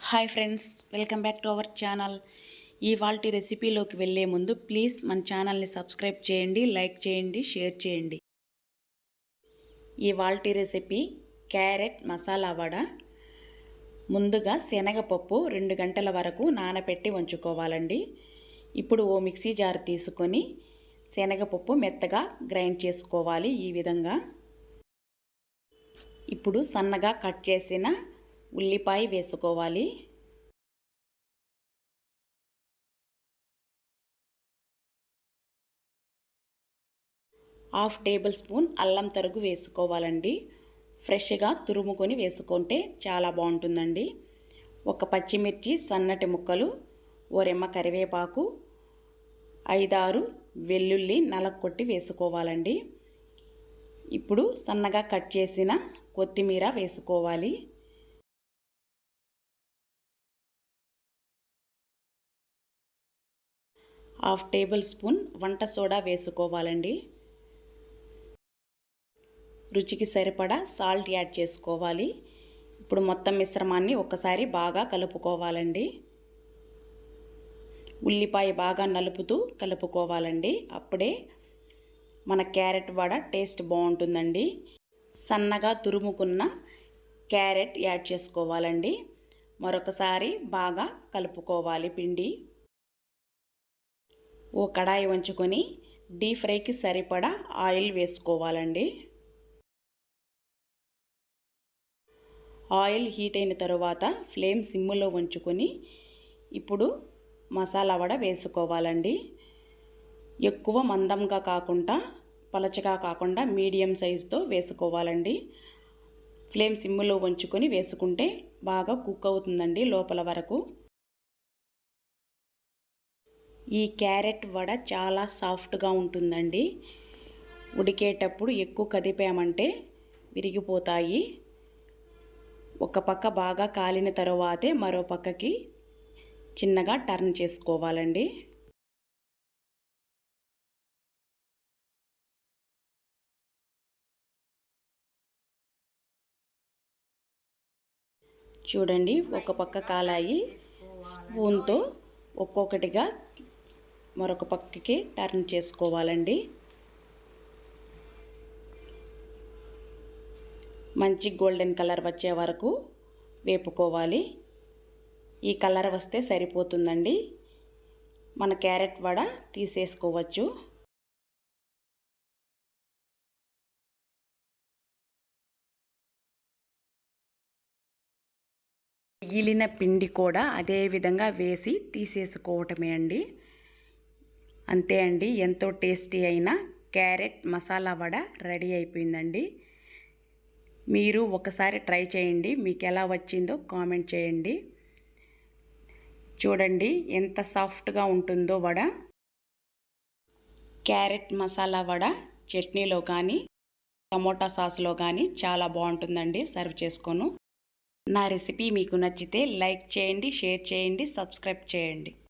Hi friends, welcome back to our channel. ఇవాల్టి రెసిపీలోకి వెళ్ళే ముందు ప్లీజ్ మన ఛానల్ని సబ్స్క్రైబ్ చేయండి, లైక్ చేయండి, షేర్ చేయండి. ఇవాల్టి రెసిపీ క్యారెట్ మసాలా వడ. ముందుగా శనగపప్పు 2 గంటల వరకు నానబెట్టి ఉంచుకోవాలండి. ఇప్పుడు ఓ మిక్సీ జార్ తీసుకొని శనగపప్పు మెత్తగా గ్రైండ్ చేసుకోవాలి. ఈ విధంగా ఇప్పుడు సన్నగా కట్ చేసిన ఉల్లిపాయ వేసుకోవాలి. హాఫ్ టేబుల్ స్పూన్ అల్లం తరుగు వేసుకోవాలండి. ఫ్రెష్గా తురుముకొని వేసుకుంటే చాలా బాగుంటుందండి. ఒక పచ్చిమిర్చి సన్నటి ముక్కలు, ఓ రెమ్మ కరివేపాకు, 5-6 వెల్లుల్లి నలగొట్టి వేసుకోవాలండి. ఇప్పుడు సన్నగా కట్ చేసిన కొత్తిమీర వేసుకోవాలి. హాఫ్ టేబుల్ స్పూన్ వంట సోడా వేసుకోవాలండి. రుచికి సరిపడా సాల్ట్ యాడ్ చేసుకోవాలి. ఇప్పుడు మొత్తం మిశ్రమాన్ని ఒక్కసారి బాగా కలుపుకోవాలండి. ఉల్లిపాయ బాగా నలుపుతూ కలుపుకోవాలండి. అప్పుడే మన క్యారెట్ వడ టేస్ట్ బాగుంటుందండి. సన్నగా తురుముకున్న క్యారెట్ యాడ్ చేసుకోవాలండి. మరొకసారి బాగా కలుపుకోవాలి పిండి. ఓ కడాయి ఉంచుకొని డీప్ ఫ్రైకి సరిపడా ఆయిల్ వేసుకోవాలండి. ఆయిల్ హీట్ అయిన తర్వాత ఫ్లేమ్ సిమ్లో ఉంచుకొని ఇప్పుడు మసాలా వడ వేసుకోవాలండి. ఎక్కువ మందంగా కాకుండా పలచగా కాకుండా మీడియం సైజుతో వేసుకోవాలండి. ఫ్లేమ్ సిమ్లో ఉంచుకొని వేసుకుంటే బాగా కుక్ అవుతుందండి లోపల వరకు. ఈ క్యారెట్ వడ చాలా సాఫ్ట్గా ఉంటుందండి. ఉడికేటప్పుడు ఎక్కువ కదిపామంటే విరిగిపోతాయి. ఒక పక్క బాగా కాలిన తరువాతే మరో పక్కకి చిన్నగా టర్న్ చేసుకోవాలండి. చూడండి, ఒక పక్క కాలాయి. స్పూన్తో ఒక్కొక్కటిగా మరొక పక్కకి టర్న్ చేసుకోవాలండి. మంచి గోల్డెన్ కలర్ వచ్చే వరకు వేపుకోవాలి. ఈ కలర్ వస్తే సరిపోతుందండి. మన క్యారెట్ వడ తీసేసుకోవచ్చు. మిగిలిన పిండి కూడా అదే విధంగా వేసి తీసేసుకోవటమే అండి. అంతే అండి, ఎంతో టేస్టీ అయిన క్యారెట్ మసాలా వడ రెడీ అయిపోయిందండి. మీరు ఒకసారి ట్రై చేయండి, మీకు ఎలా వచ్చిందో కామెంట్ చేయండి. చూడండి ఎంత సాఫ్ట్గా ఉంటుందో వడ. క్యారెట్ మసాలా వడ చట్నీలో కానీ టమోటా సాస్లో కానీ చాలా బాగుంటుందండి. సర్వ్ చేసుకోను. నా రెసిపీ మీకు నచ్చితే లైక్ చేయండి, షేర్ చేయండి, సబ్స్క్రైబ్ చేయండి.